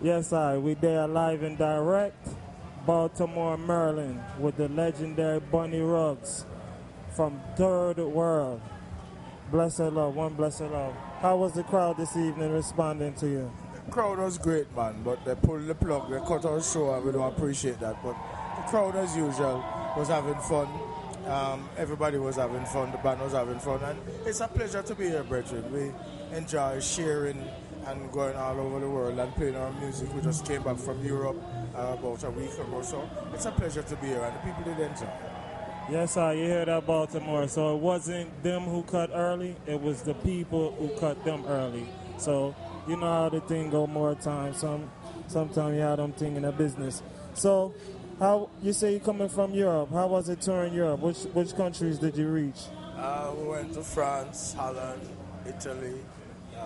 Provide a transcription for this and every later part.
Yes, we there live and direct, Baltimore, Maryland, with the legendary Bunny Ruggs from Third World. Blessed love, one blessed love. How was the crowd this evening responding to you? Crowd was great, man, but they pulled the plug, they cut our show, and we don't appreciate that. But the crowd, as usual, was having fun. Everybody was having fun, the band was having fun, and it's a pleasure to be here, brethren. We enjoy sharing and going all over the world and playing our music. We just came back from Europe about a week ago, so it's a pleasure to be here, and the people did enjoy. Yes, you hear that, Baltimore. So it wasn't them who cut early, it was the people who cut them early. So you know how the thing go more time. Sometimes you have them thing in a business. So how you say you're coming from Europe? How was it touring Europe? Which countries did you reach? We went to France, Holland, Italy,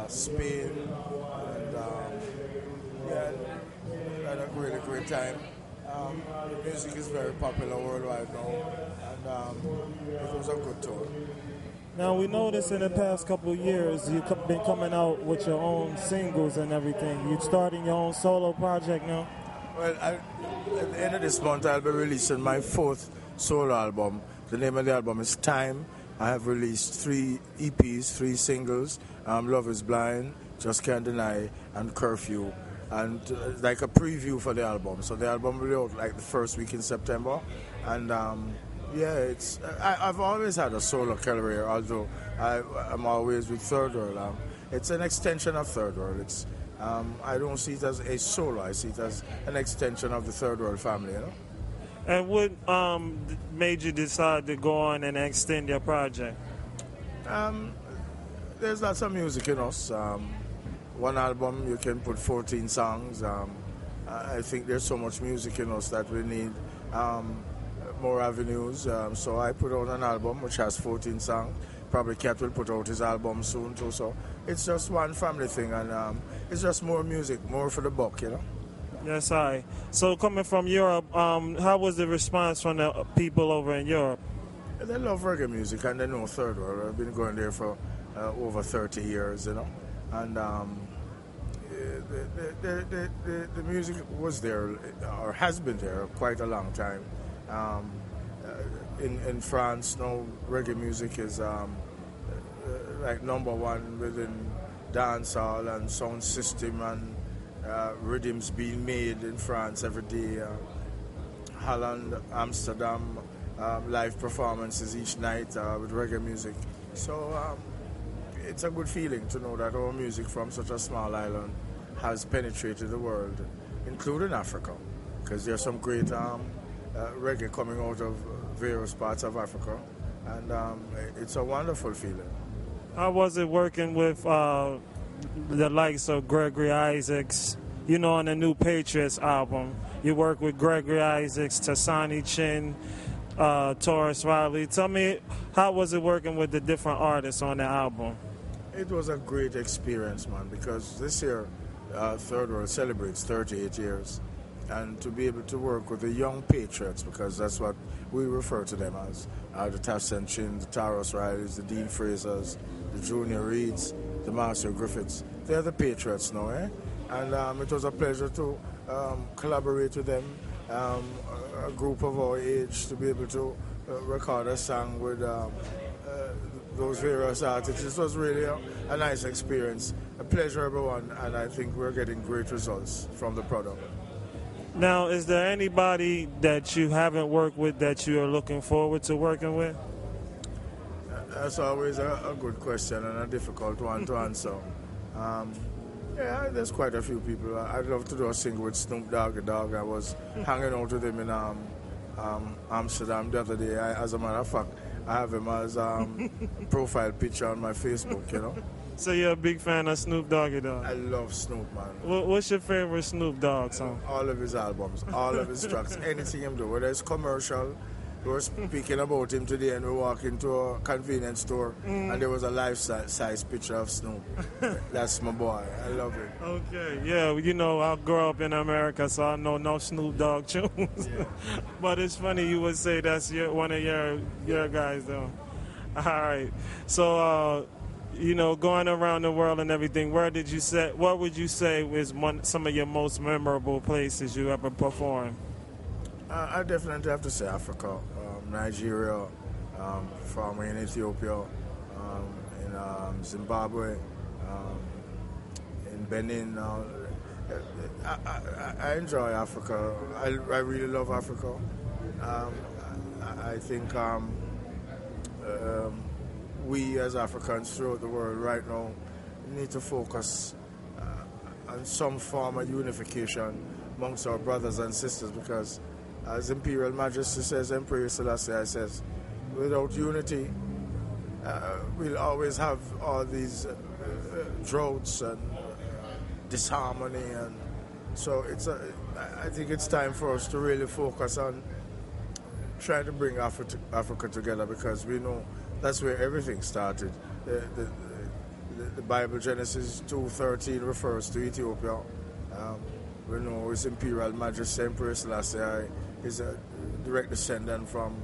Spain, and had a really great time. The music is very popular worldwide now, and it was a good tour. Now, we noticed in the past couple of years you've been coming out with your own singles and everything. You're starting your own solo project now? Well, at the end of this month, I'll be releasing my fourth solo album. The name of the album is Time. I have released 3 EPs, 3 singles, Love is Blind, Just Can't Deny, and Curfew. And like a preview for the album. So the album will be out like the first week in September. And I've always had a solo career, although I'm always with Third World. It's an extension of Third World. It's I don't see it as a solo. I see it as an extension of the Third World family. You know? And what made you decide to go on and extend your project? There's lots of music in us. One album, you can put 14 songs. I think there's so much music in us that we need more avenues. So I put out an album which has 14 songs. Probably Cat will put out his album soon too. So it's just one family thing, and it's just more music, more for the buck, you know. Yes, So coming from Europe, how was the response from the people over in Europe? They love reggae music, and they know Third World. I've been going there for over 30 years, you know. And the music was there, or has been there, quite a long time. In France, now reggae music is like number one within dancehall and sound system, and rhythms being made in France every day. Holland, Amsterdam, live performances each night with reggae music. So it's a good feeling to know that our music from such a small island has penetrated the world, including Africa, because there's some great reggae coming out of various parts of Africa, and it's a wonderful feeling. How was it working with the likes of Gregory Isaacs? You know, on the new Patriots album, you work with Gregory Isaacs, Tasani Chin, Taurus Riley. Tell me, how was it working with the different artists on the album? It was a great experience, man, because this year Third World celebrates 38 years. And to be able to work with the young Patriots, because that's what we refer to them as, the Tasani Chin, the Taurus Rileys, the Dean Frasers, the Junior Reeds, the Marcia Griffiths. They're the Patriots now, eh? And it was a pleasure to collaborate with them, a group of our age, to be able to record a song with those various artists. It was really a nice experience, a pleasure, everyone, and I think we're getting great results from the product. Now, is there anybody that you haven't worked with that you are looking forward to working with? That's always a good question and a difficult one to answer. Yeah, there's quite a few people. I'd love to do a single with Snoop Dogg. I was hanging out with him in Amsterdam the other day. As a matter of fact, I have him as profile picture on my Facebook, you know. So you're a big fan of Snoop Doggy Dogg? I love Snoop, man. What's your favorite Snoop Dogg song? All of his albums, all of his tracks, anything him do, whether it's commercial. We were speaking about him today, and we walked into a convenience store, and there was a life-size picture of Snoop. That's my boy. I love it. Okay, yeah, you know, I grew up in America, so I know no Snoop Dogg tunes. Yeah. But it's funny you would say that's one of your guys, though. All right. So going around the world and everything, what would you say was some of your most memorable places you ever performed? I definitely have to say Africa, Nigeria, formerly in Ethiopia, in Zimbabwe, in Benin. I enjoy Africa. I really love Africa. I think we as Africans throughout the world right now need to focus on some form of unification amongst our brothers and sisters, because as Imperial Majesty says, Emperor Selassie says, without unity, we'll always have all these droughts and disharmony, and so I think it's time for us to really focus on trying to bring Africa together, because we know that's where everything started. The Bible, Genesis 2:13, refers to Ethiopia. We know His Imperial Majesty Emperor Selassie is a direct descendant from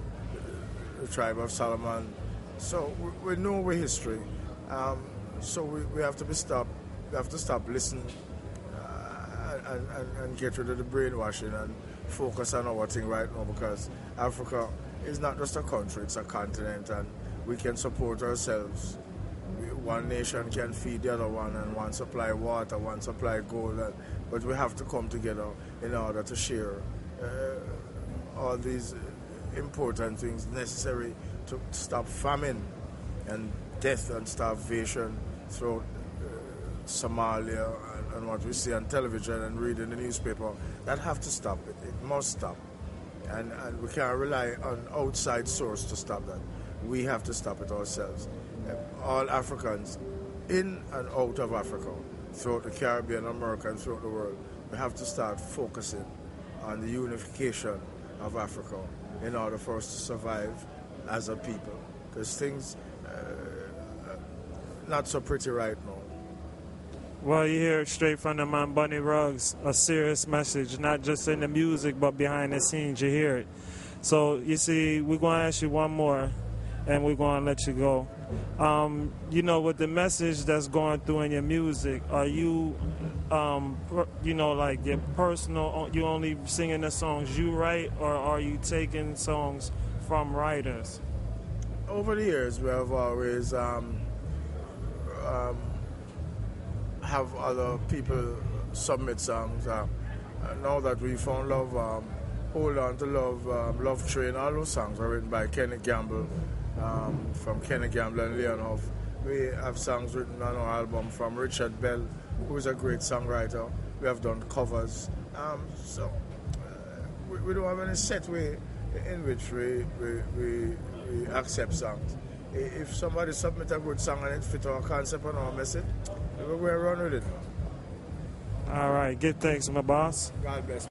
the tribe of Solomon. So we know our history. So we have to stop listening and get rid of the brainwashing and focus on our thing right now, because Africa is not just a country, it's a continent, and we can support ourselves. One nation can feed the other one, and one supply water, one supply gold, but we have to come together in order to share all these important things necessary to stop famine and death and starvation throughout Somalia, and what we see on television and read in the newspaper. That have to stop. It must stop. And we can't rely on outside source to stop that. We have to stop it ourselves. All Africans in and out of Africa, throughout the Caribbean, America, and throughout the world, we have to start focusing on the unification of Africa in order for us to survive as a people. Because things not so pretty right now. Well, you hear it straight from the man Bunny Ruggs, a serious message, not just in the music, but behind the scenes, you hear it. So, you see, we're going to ask you one more, and we're going to let you go. With the message that's going through in your music, are you, like your personal, you only singing the songs you write, or are you taking songs from writers? Over the years, we have always have other people submit songs. Now that we found love, Hold On to Love, Love Train, all those songs are written by Kenny Gamble, from Kenny Gamble and Leon Huff. We have songs written on our album from Richard Bell, who is a great songwriter. We have done covers. We don't have any set way in which we accept songs. If somebody submit a good song and it fit our concept and our message, we'll run with it. All right. Good thanks, my boss. God bless.